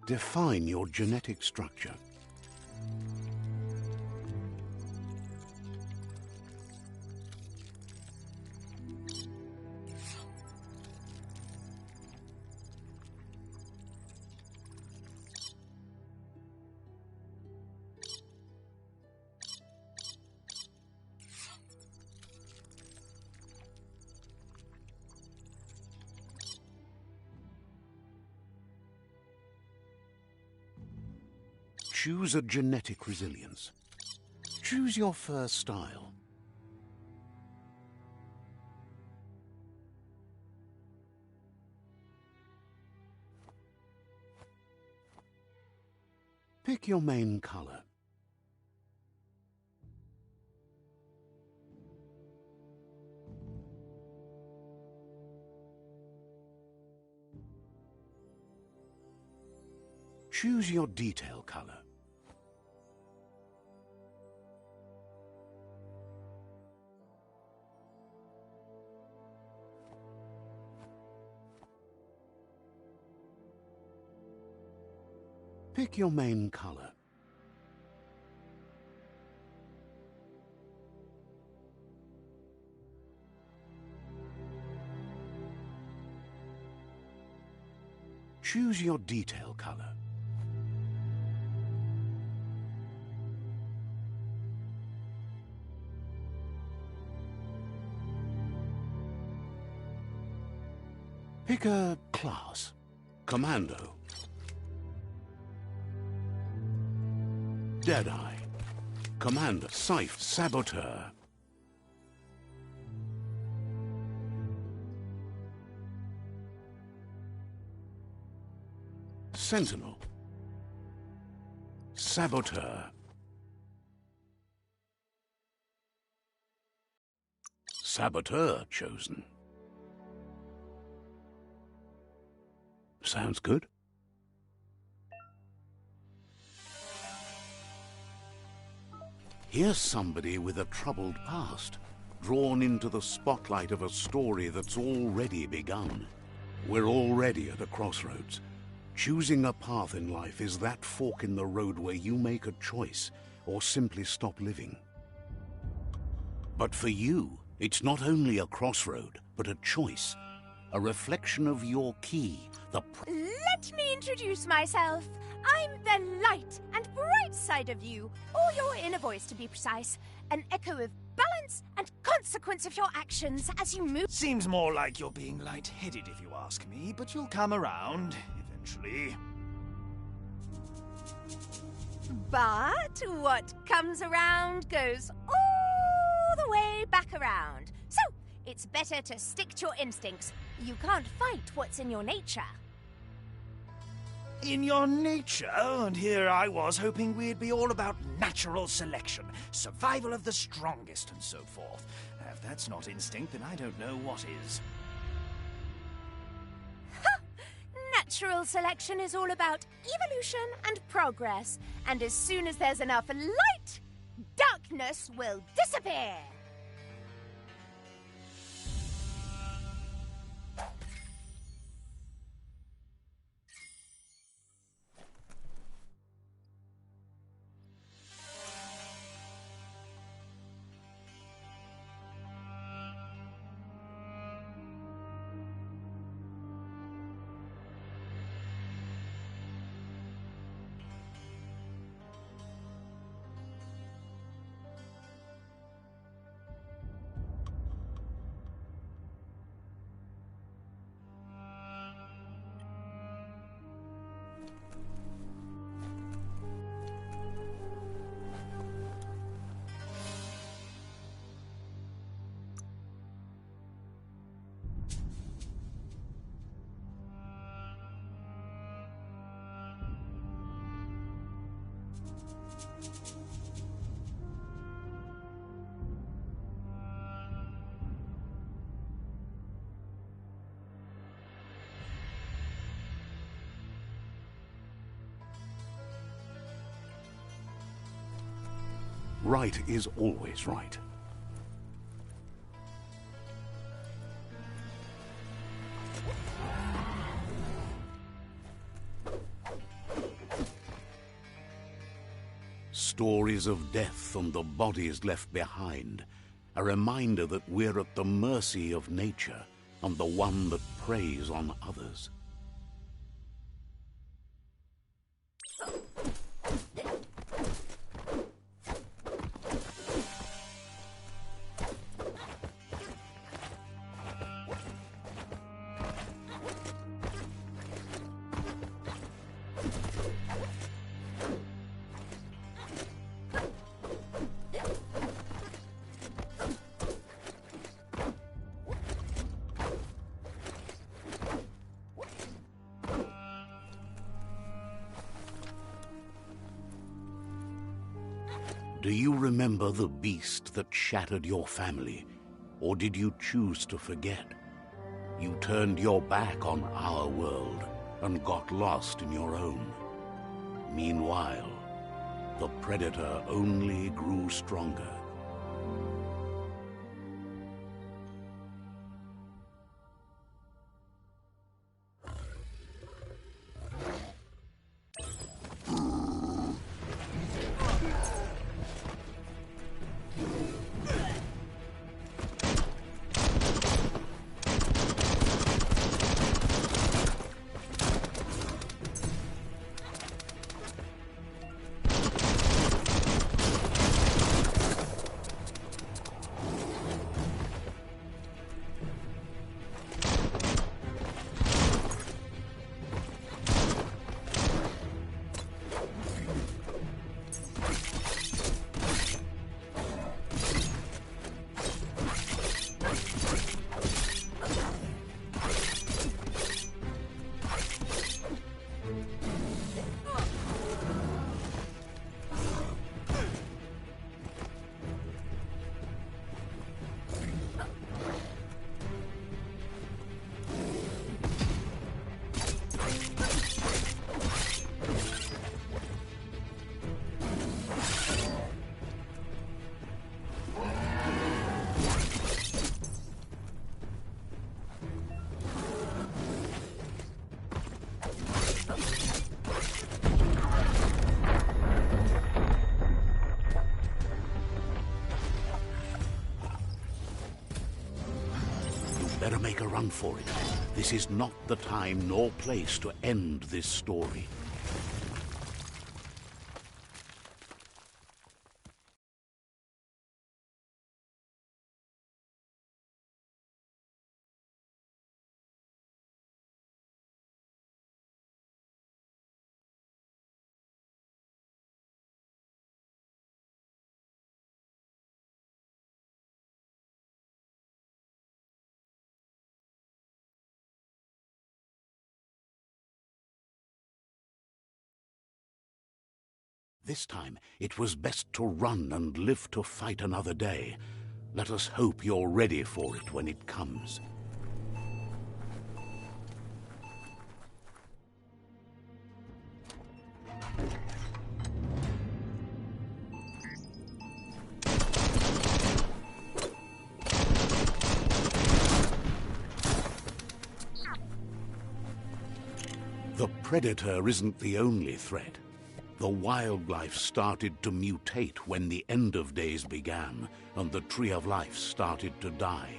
Define your genetic structure. Choose a genetic resilience. Choose your first style. Pick your main color. Choose your detail color. Pick your main color. Choose your detail color. Pick a class. Commando. Deadeye. Commander. Scythe. Saboteur. Sentinel. Saboteur. Saboteur chosen. Sounds good. Here's somebody with a troubled past, drawn into the spotlight of a story that's already begun. We're already at a crossroads. Choosing a path in life is that fork in the road where you make a choice or simply stop living. But for you, it's not only a crossroad, but a choice. A reflection of your key, Let me introduce myself. I'm the light and bright side of you, or your inner voice to be precise. An echo of balance and consequence of your actions as you move. Seems more like you're being light-headed if you ask me, but you'll come around, eventually. But what comes around goes all the way back around. So, it's better to stick to your instincts. You can't fight what's in your nature. In your nature, and here I was hoping we'd be all about natural selection, survival of the strongest, and so forth. If that's not instinct, then I don't know what is. Natural selection is all about evolution and progress, and as soon as there's enough light, darkness will disappear. Right is always right. Stories of death and the bodies left behind. A reminder that we're at the mercy of nature and the one that preys on others. Do you remember the beast that shattered your family, or did you choose to forget? You turned your back on our world and got lost in your own. Meanwhile, the Predator only grew stronger. Better make a run for it. This is not the time nor place to end this story. This time, it was best to run and live to fight another day. Let us hope you're ready for it when it comes. The Predator isn't the only threat. The wildlife started to mutate when the end of days began, and the Tree of Life started to die.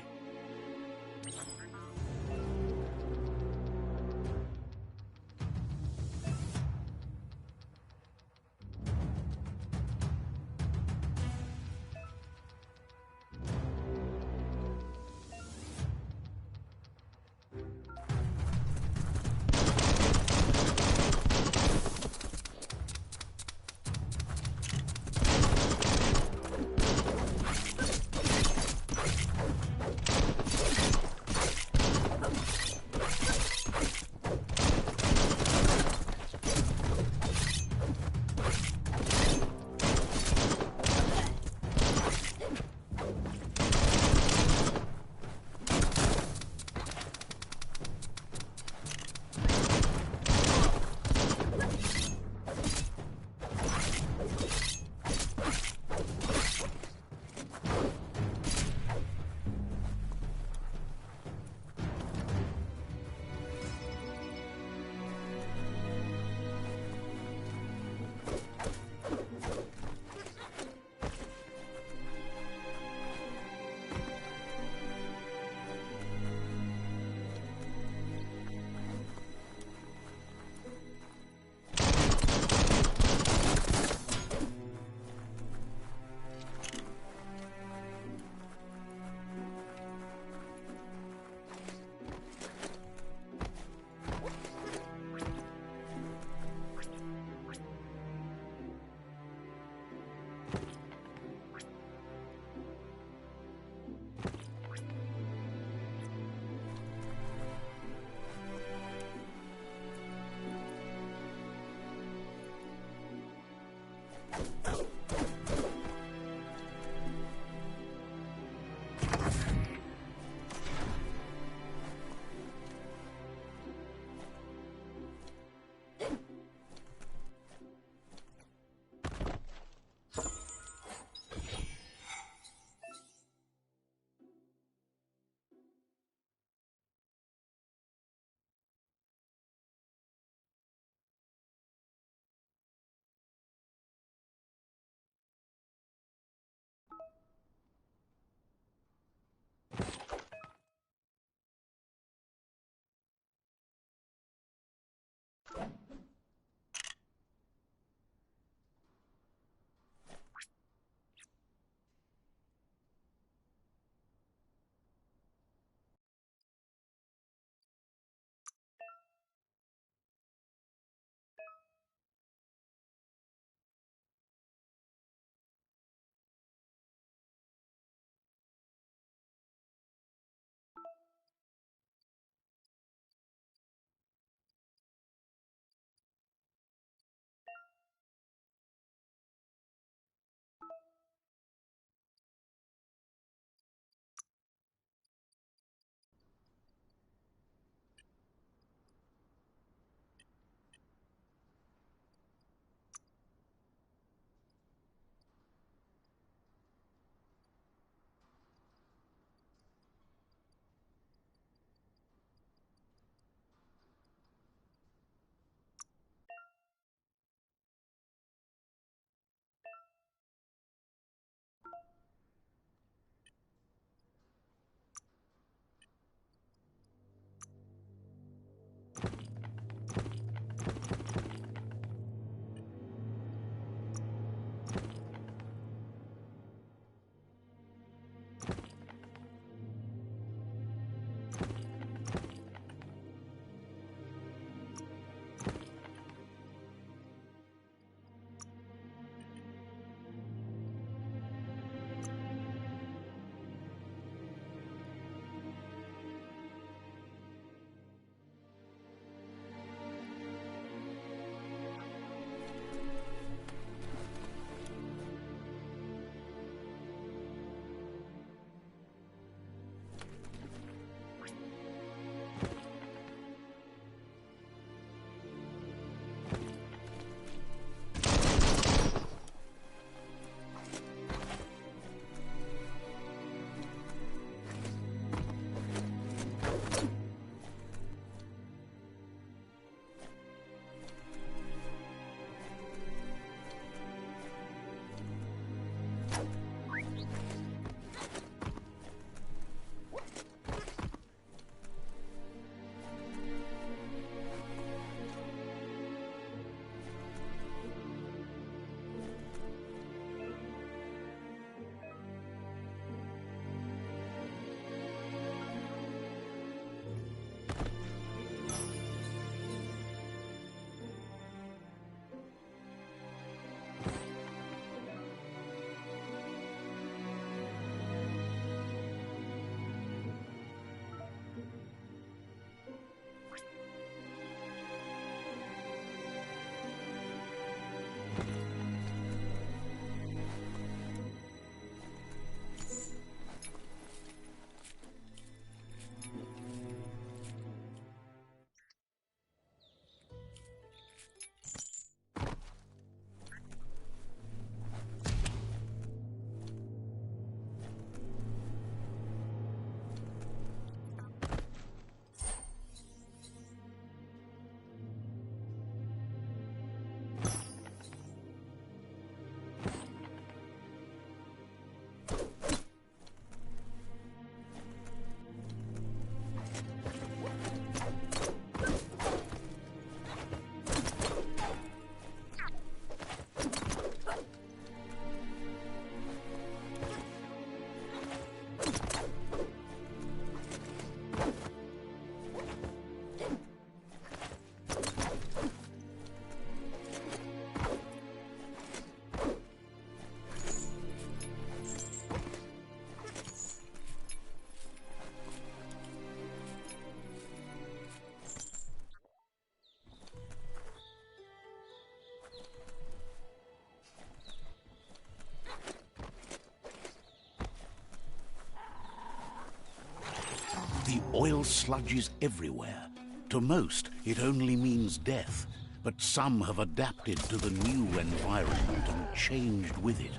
oil sludges everywhere. To most, it only means death, but some have adapted to the new environment and changed with it.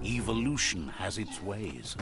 Evolution has its ways.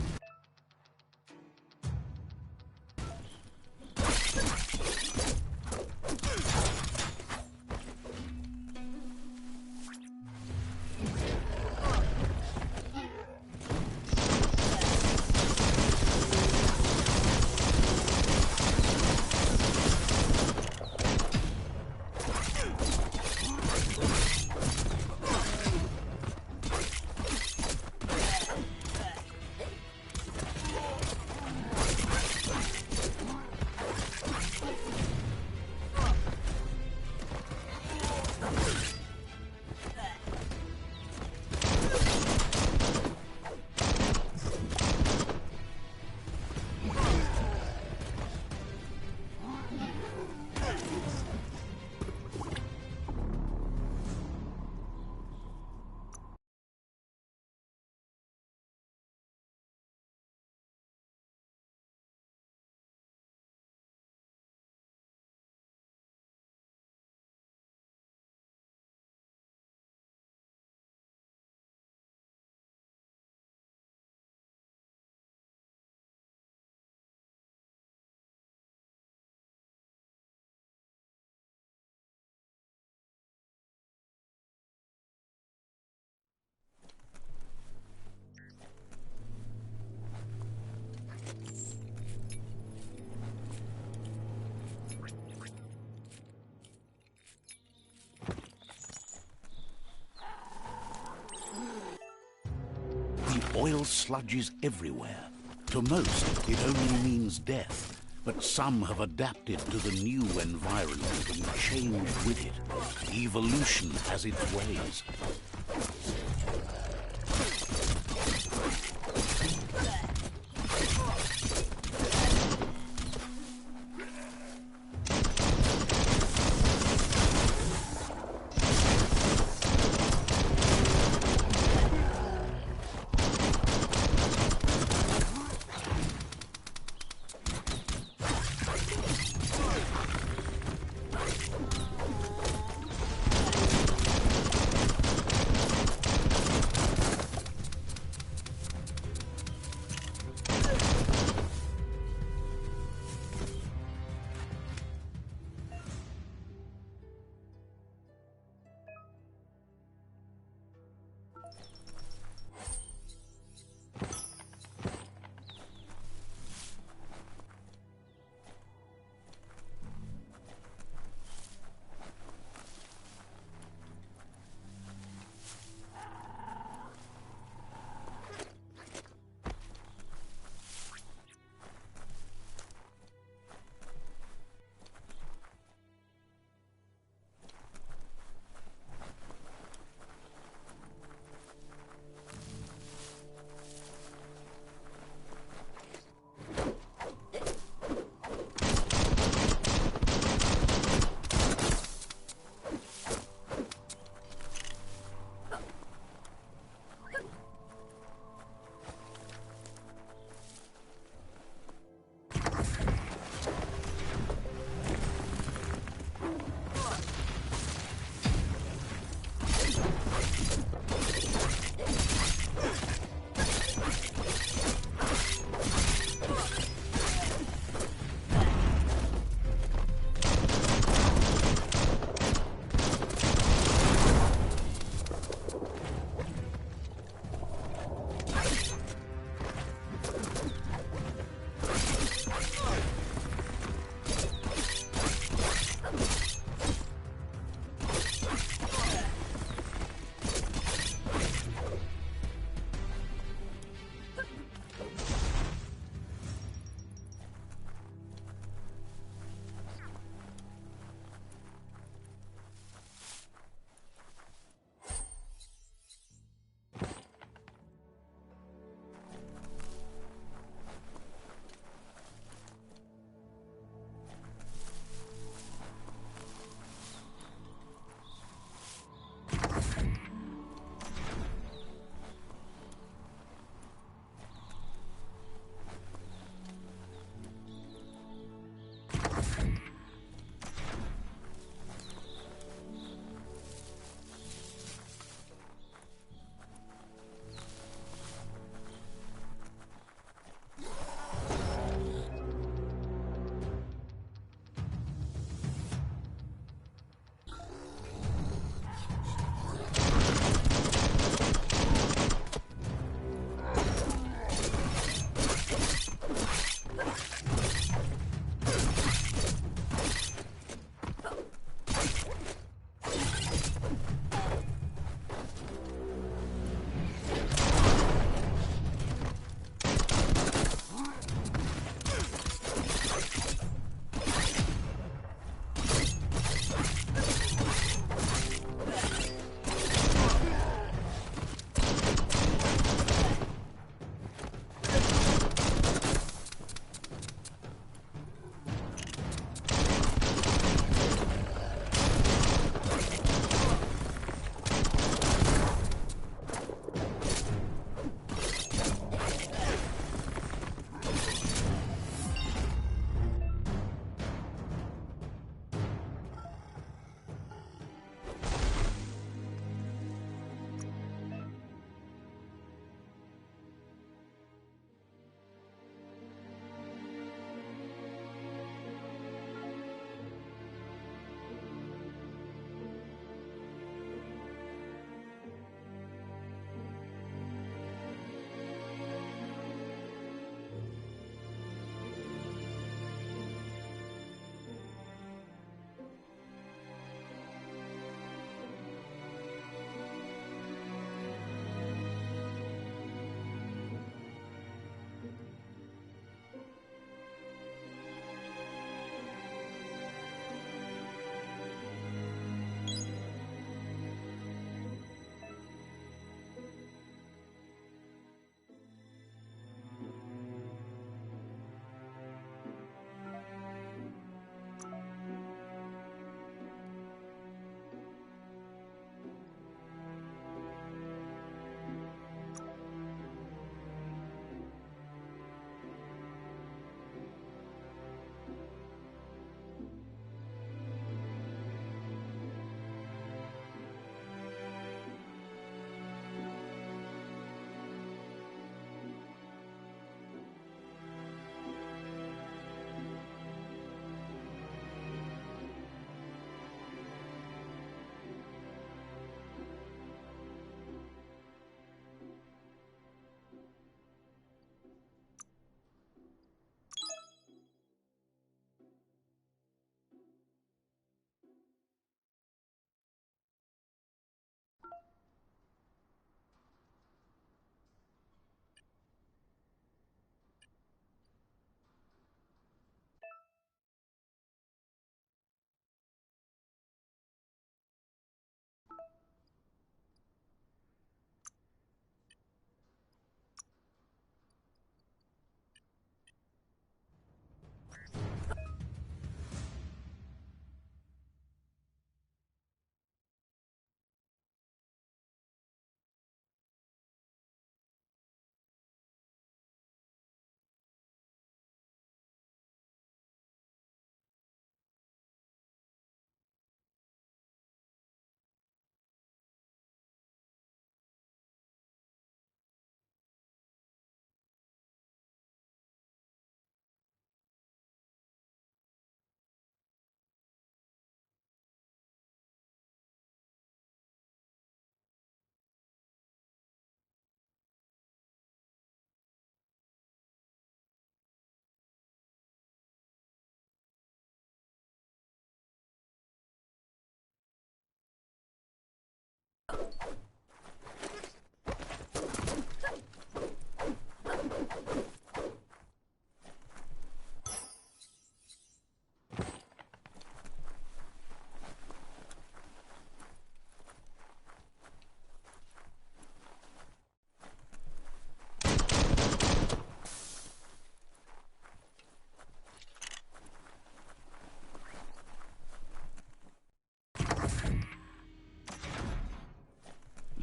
Oil sludges everywhere. To most, it only means death, but some have adapted to the new environment and changed with it. Evolution has its ways.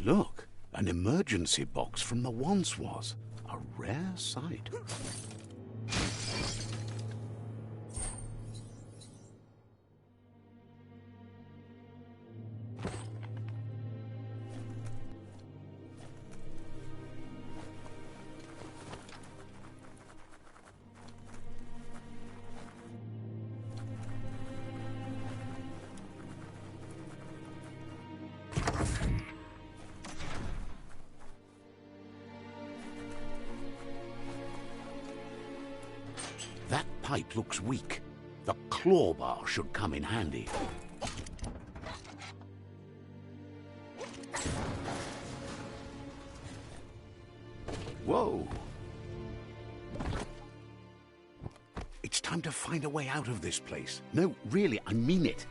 Look, an emergency box from the once was. A rare sight. That pipe looks weak. The claw bar should come in handy. Whoa! It's time to find a way out of this place. No, really, I mean it.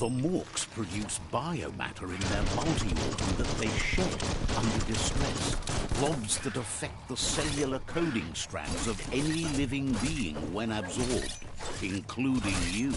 The Morks produce biomatter in their multi-organ that they shed under distress. Blobs that affect the cellular coding strands of any living being when absorbed, including you.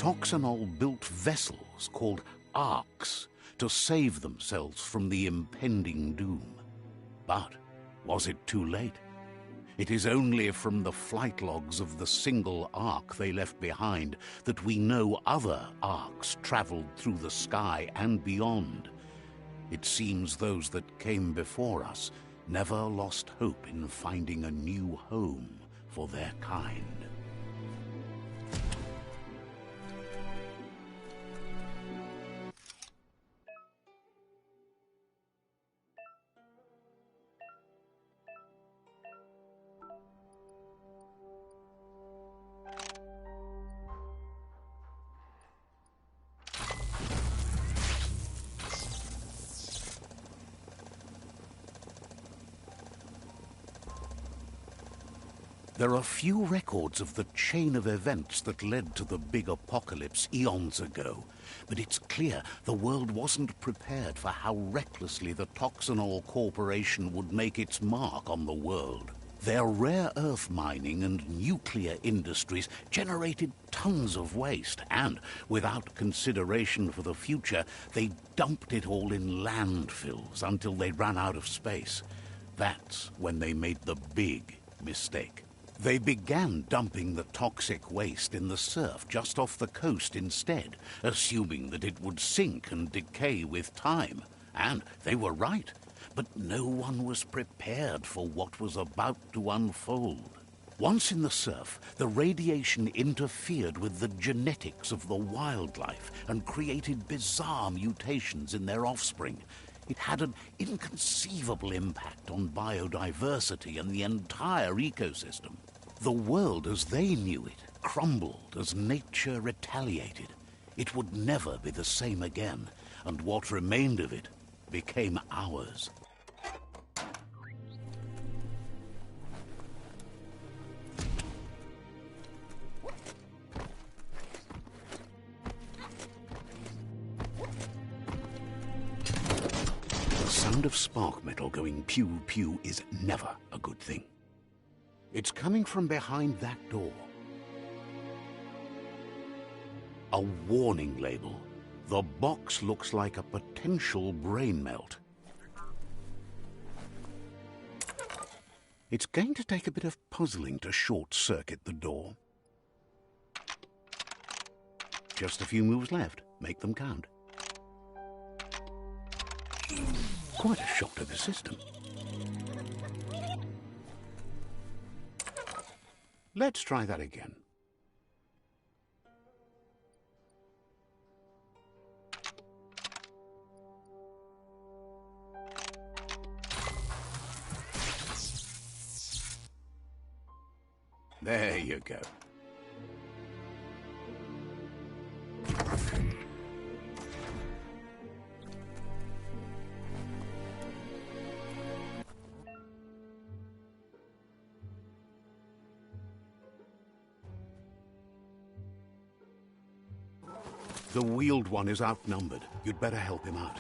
Toxanol built vessels called arks to save themselves from the impending doom. But was it too late? It is only from the flight logs of the single ark they left behind that we know other arks traveled through the sky and beyond. It seems those that came before us never lost hope in finding a new home for their kind. There are few records of the chain of events that led to the big apocalypse eons ago, but it's clear the world wasn't prepared for how recklessly the Toxanol Corporation would make its mark on the world. Their rare earth mining and nuclear industries generated tons of waste, and without consideration for the future, they dumped it all in landfills until they ran out of space. That's when they made the big mistake. They began dumping the toxic waste in the surf just off the coast instead, assuming that it would sink and decay with time. And they were right, but no one was prepared for what was about to unfold. Once in the surf, the radiation interfered with the genetics of the wildlife and created bizarre mutations in their offspring. It had an inconceivable impact on biodiversity and the entire ecosystem. The world as they knew it crumbled as nature retaliated. It would never be the same again, and what remained of it became ours. The sound of spark metal going pew-pew is never a good thing. It's coming from behind that door. A warning label. The box looks like a potential brain melt. It's going to take a bit of puzzling to short-circuit the door. Just a few moves left. Make them count. Quite a shock to the system. Let's try that again. There you go. The wheeled one is outnumbered. You'd better help him out.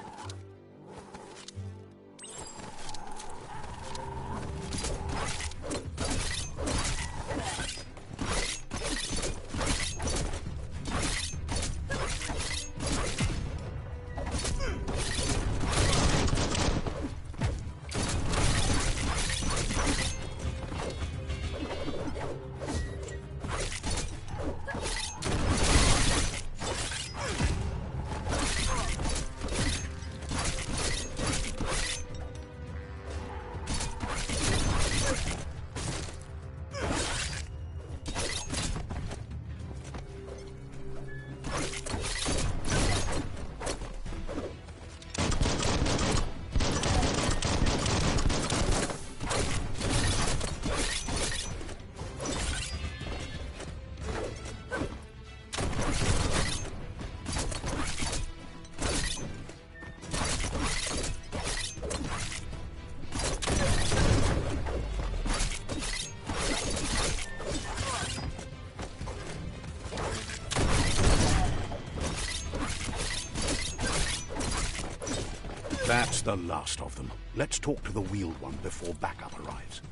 That's the last of them. Let's talk to the wheeled one before backup arrives.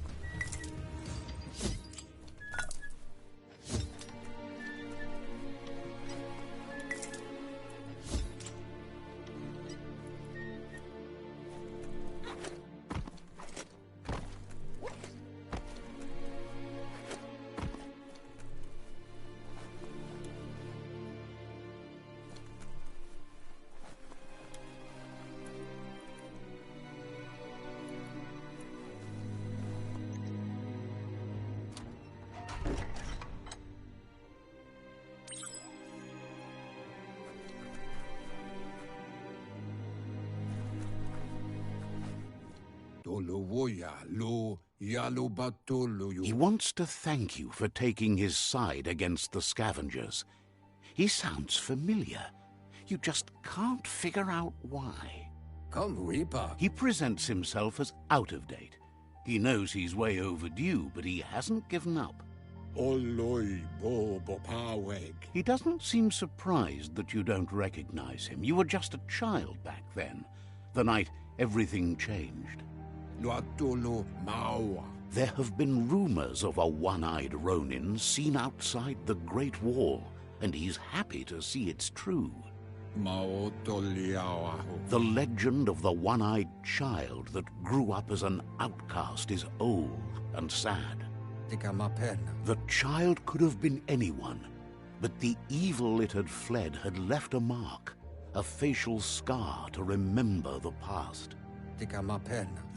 He wants to thank you for taking his side against the scavengers. He sounds familiar. You just can't figure out why. He presents himself as out of date. He knows he's way overdue, but he hasn't given up. He doesn't seem surprised that you don't recognize him. You were just a child back then, the night everything changed. There have been rumors of a one-eyed Ronin seen outside the Great Wall, and he's happy to see it's true. The legend of the one-eyed child that grew up as an outcast is old and sad. The child could have been anyone, but the evil it had fled had left a mark, a facial scar to remember the past.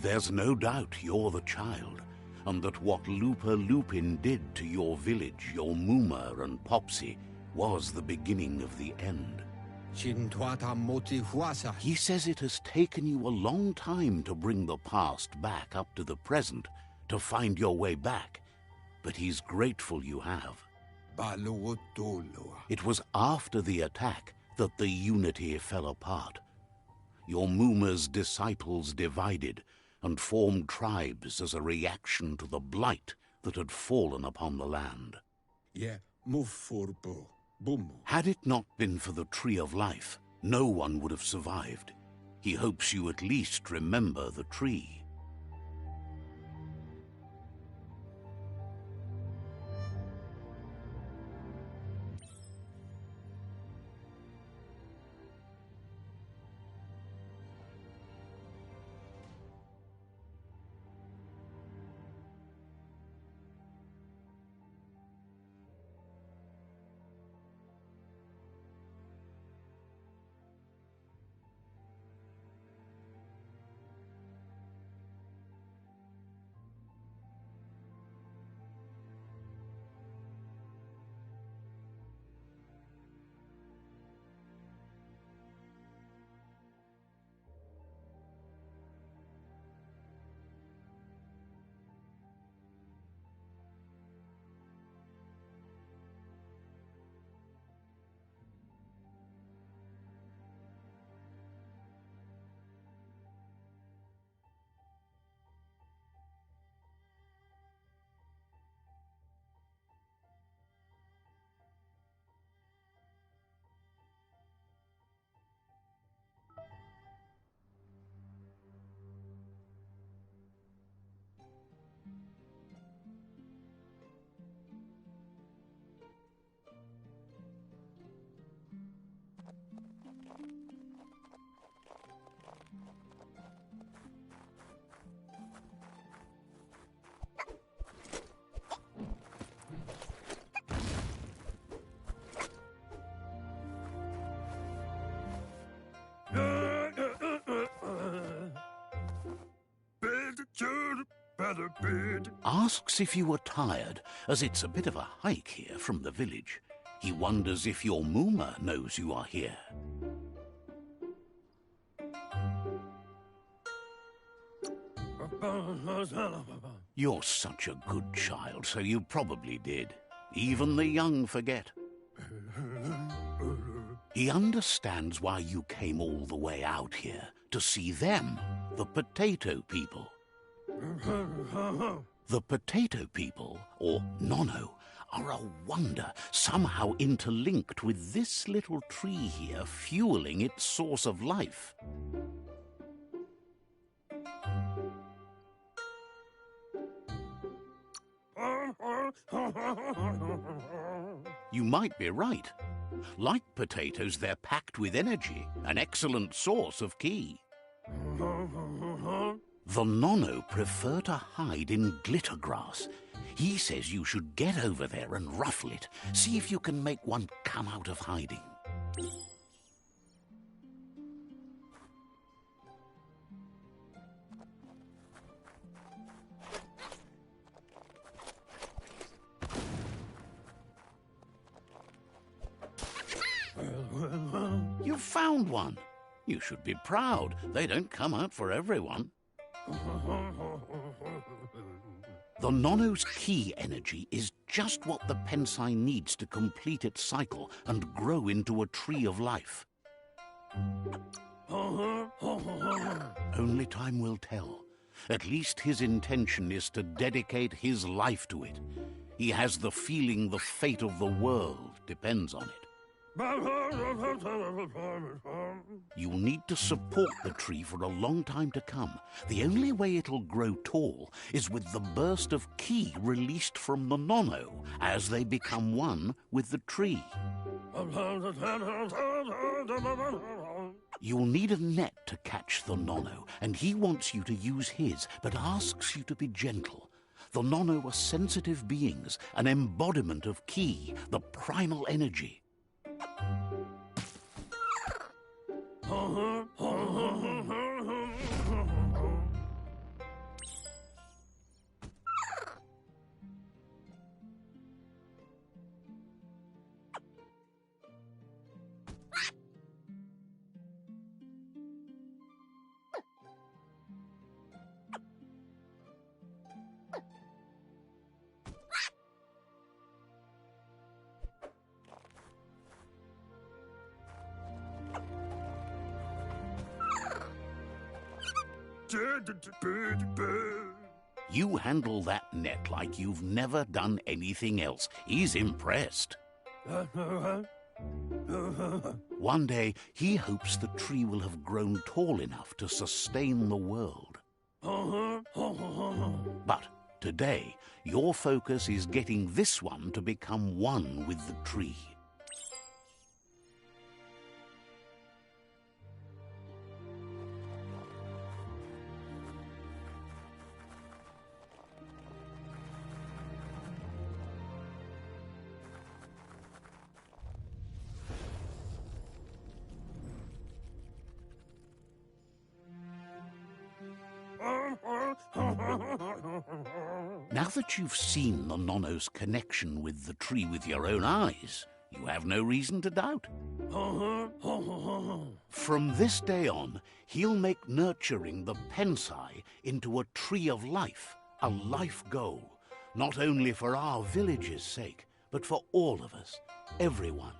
There's no doubt you're the child, and that what Looper Lupin did to your village, your Muma and Popsy, was the beginning of the end. He says it has taken you a long time to bring the past back up to the present, to find your way back, but he's grateful you have. It was after the attack that the unity fell apart. Your Muma's disciples divided and formed tribes as a reaction to the blight that had fallen upon the land. Had it not been for the Tree of Life, no one would have survived. He hopes you at least remember the tree. Asks if you were tired, as it's a bit of a hike here from the village. He wonders if your Muma knows you are here. You're such a good child, so you probably did. Even the young forget. He understands why you came all the way out here, to see them, the potato people. The potato people, or Nono, are a wonder, somehow interlinked with this little tree here, fueling its source of life. You might be right. Like potatoes, they're packed with energy, an excellent source of ki. The Nono prefer to hide in glitter grass. He says you should get over there and ruffle it. See if you can make one come out of hiding. You found one. You should be proud. They don't come out for everyone. The Nono's key energy is just what the Pensai needs to complete its cycle and grow into a tree of life. Only time will tell. At least his intention is to dedicate his life to it. He has the feeling the fate of the world depends on it. You'll need to support the tree for a long time to come. The only way it'll grow tall is with the burst of ki released from the Nono as they become one with the tree. You'll need a net to catch the Nono, and he wants you to use his, but asks you to be gentle. The Nono are sensitive beings, an embodiment of ki, the primal energy. You handle that net like you've never done anything else. He's impressed. One day, he hopes the tree will have grown tall enough to sustain the world. But today, your focus is getting this one to become one with the tree. Now that you've seen the Nono's connection with the tree with your own eyes, you have no reason to doubt. From this day on, he'll make nurturing the Pensai into a tree of life, a life goal, not only for our village's sake, but for all of us, everyone.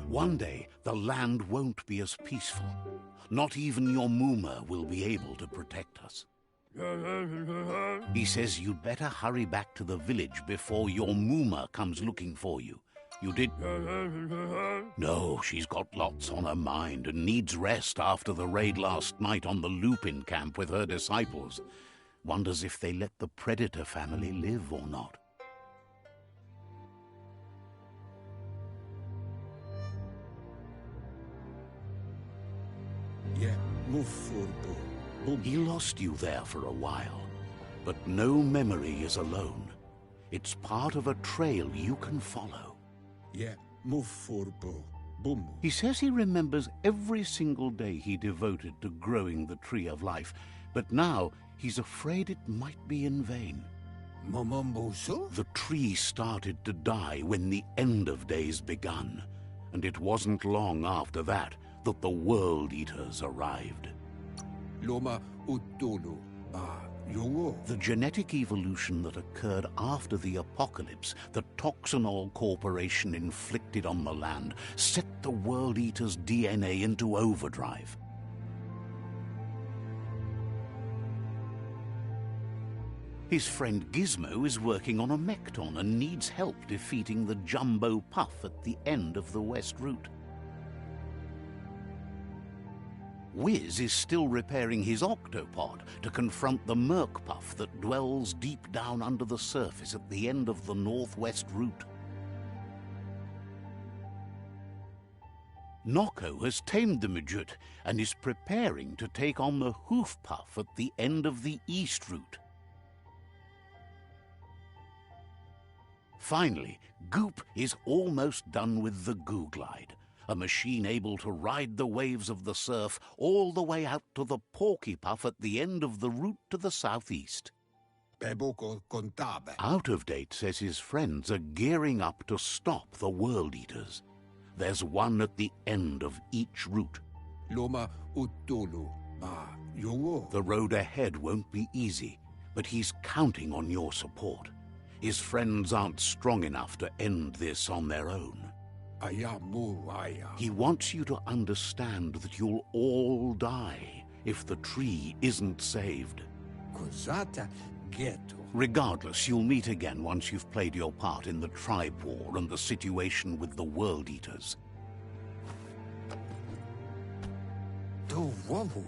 One day, the land won't be as peaceful. Not even your Muma will be able to protect us. He says you'd better hurry back to the village before your Muma comes looking for you. You did? No, she's got lots on her mind and needs rest after the raid last night on the Lupin camp with her disciples. Wonders if they let the Predator family live or not. Yeah, move forward. He lost you there for a while, but no memory is alone. It's part of a trail you can follow. Yeah, move forward. Boom. He says he remembers every single day he devoted to growing the tree of life, but now he's afraid it might be in vain. Momomboso? The tree started to die when the end of days begun, and it wasn't long after that that the World Eaters arrived. Loma utulu. Yongo. The genetic evolution that occurred after the apocalypse that Toxanol Corporation inflicted on the land set the World Eater's DNA into overdrive. His friend Gizmo is working on a Mekton and needs help defeating the Jumbo Puff at the end of the West Route. Wiz is still repairing his octopod to confront the Merc Puff that dwells deep down under the surface at the end of the Northwest Route. Nocco has tamed the Midget and is preparing to take on the Hoof Puff at the end of the East Route. Finally, Goop is almost done with the Googlide, a machine able to ride the waves of the surf all the way out to the Porky Puff at the end of the route to the southeast. Out of Date says his friends are gearing up to stop the World Eaters. There's one at the end of each route. Loma utulu. 용어. The road ahead won't be easy, but he's counting on your support. His friends aren't strong enough to end this on their own. 아야 무아야. He wants you to understand that you'll all die if the tree isn't saved. Cosata ghetto. Regardless, you'll meet again once you've played your part in the tribe war and the situation with the World Eaters. 또 워무.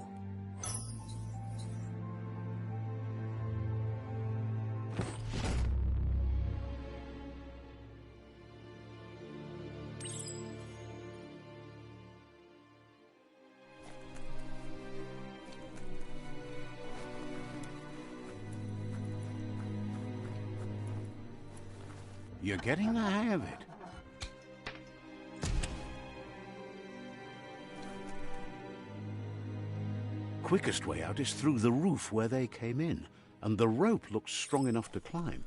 You're getting the hang of it. Quickest way out is through the roof where they came in, and the rope looks strong enough to climb.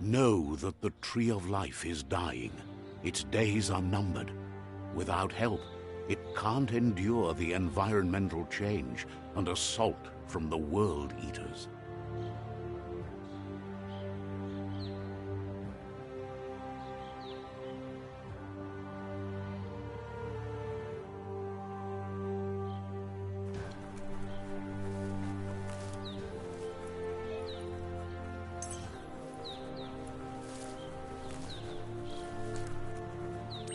Know that the Tree of Life is dying. Its days are numbered. Without help, it can't endure the environmental change and assault from the World Eaters.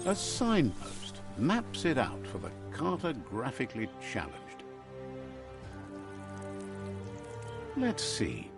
A signpost maps it out for the cartographically challenged. Let's see.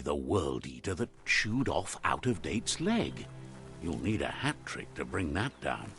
the World Eater that chewed off Out-of-Date's leg. You'll need a hat trick to bring that down.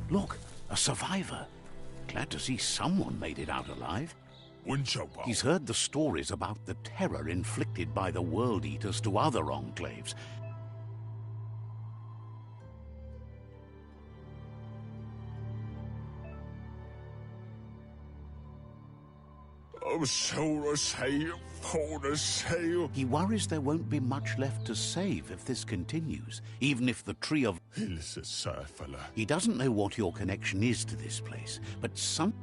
Look, a survivor. Glad to see someone made it out alive. He's heard the stories about the terror inflicted by the World Eaters to other enclaves. He worries there won't be much left to save if this continues, even if the Tree of... He doesn't know what your connection is to this place, but some...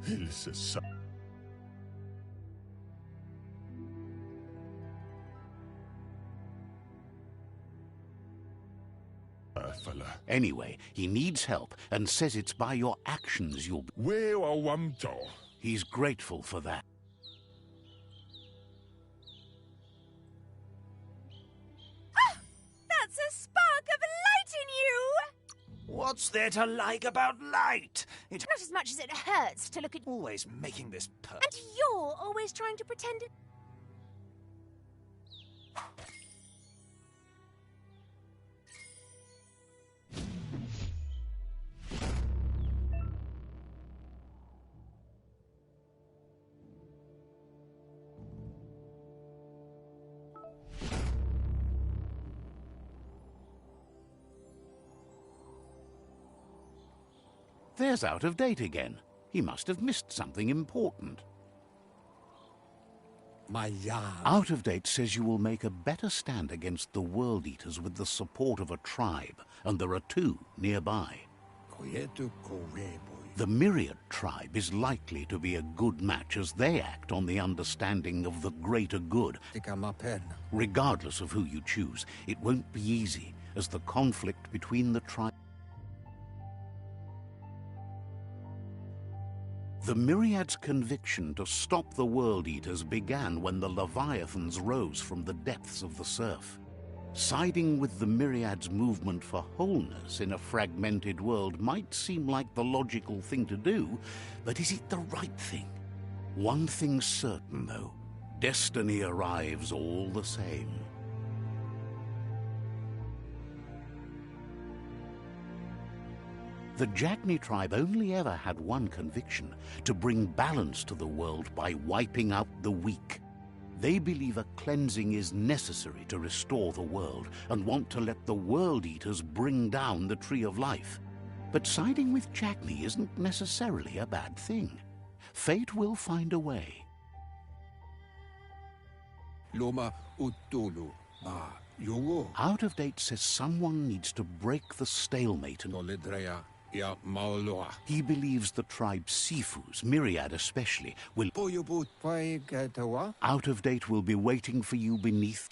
Anyway, he needs help and says it's by your actions you'll... He's grateful for that. That's a spark of light in you! What's there to like about light? It's Not as much as it hurts to look at... always making this And you're always trying to pretend it... There's Out-of-Date again. He must have missed something important. Out-of-Date says you will make a better stand against the World Eaters with the support of a tribe, and there are two nearby. The Myriad tribe is likely to be a good match as they act on the understanding of the greater good. Regardless of who you choose, it won't be easy, as the conflict between the tribes... The Myriad's conviction to stop the World Eaters began when the Leviathans rose from the depths of the surf. Siding with the Myriad's movement for wholeness in a fragmented world might seem like the logical thing to do, but is it the right thing? One thing's certain, though. Destiny arrives all the same. The Jagni tribe only ever had one conviction: to bring balance to the world by wiping out the weak. They believe a cleansing is necessary to restore the world and want to let the World Eaters bring down the Tree of Life. But siding with Jagni isn't necessarily a bad thing. Fate will find a way. Out-of-Date says someone needs to break the stalemate and... He believes the tribe Sifus, Myriad especially, will... Out-of-Date will be waiting for you beneath...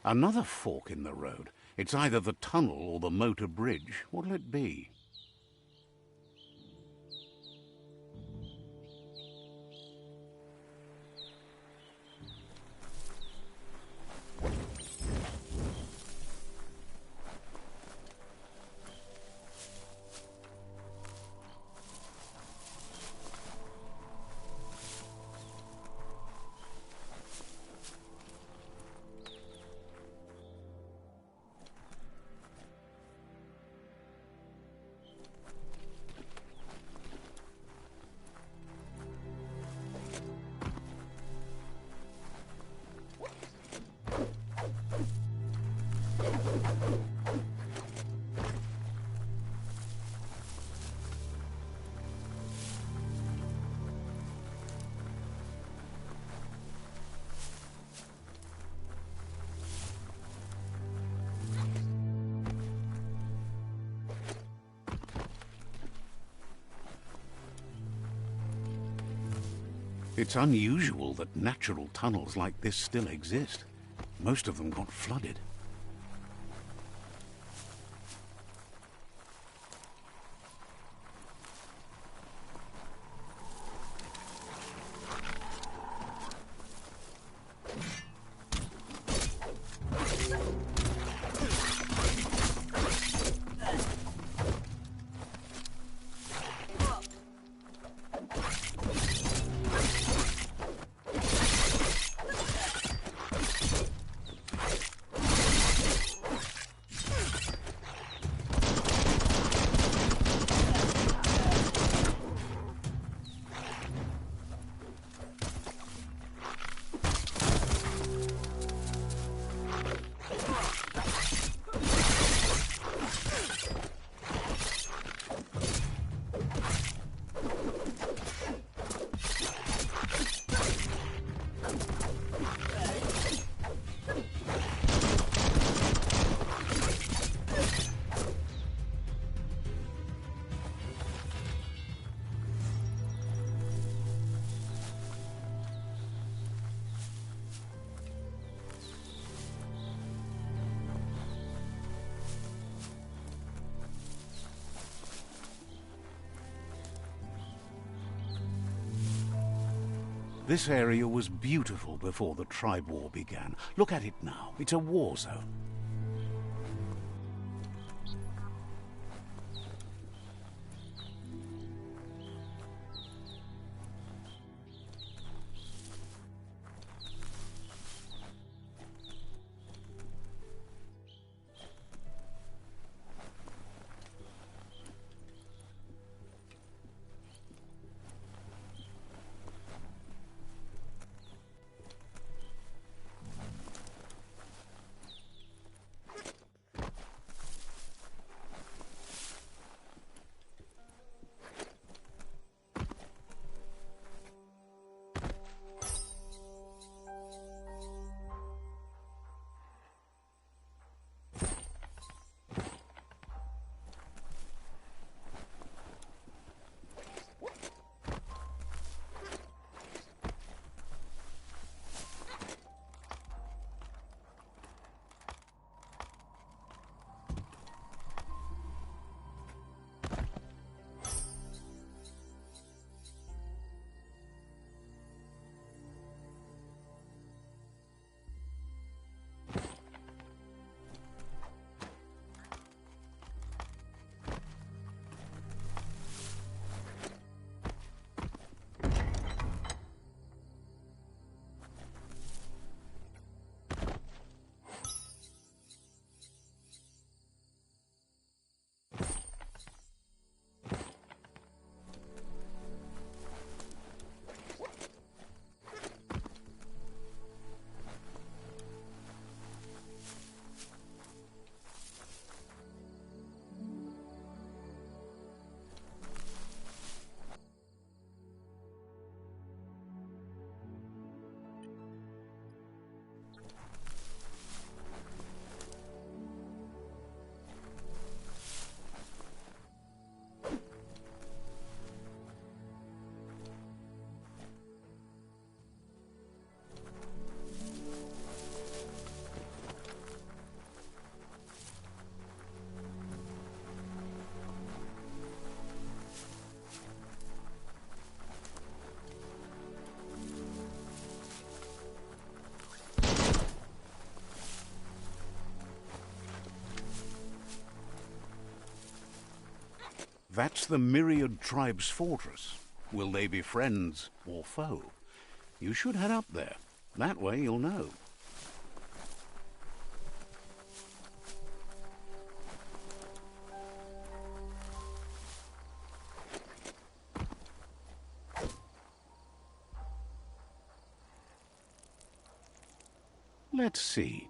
Another fork in the road. It's either the tunnel or the motor bridge. What'll it be? It's unusual that natural tunnels like this still exist. Most of them got flooded. This area was beautiful before the tribe war began. Look at it now. It's a war zone. That's the Myriad Tribe's fortress. Will they be friends or foe? You should head up there. That way you'll know. Let's see.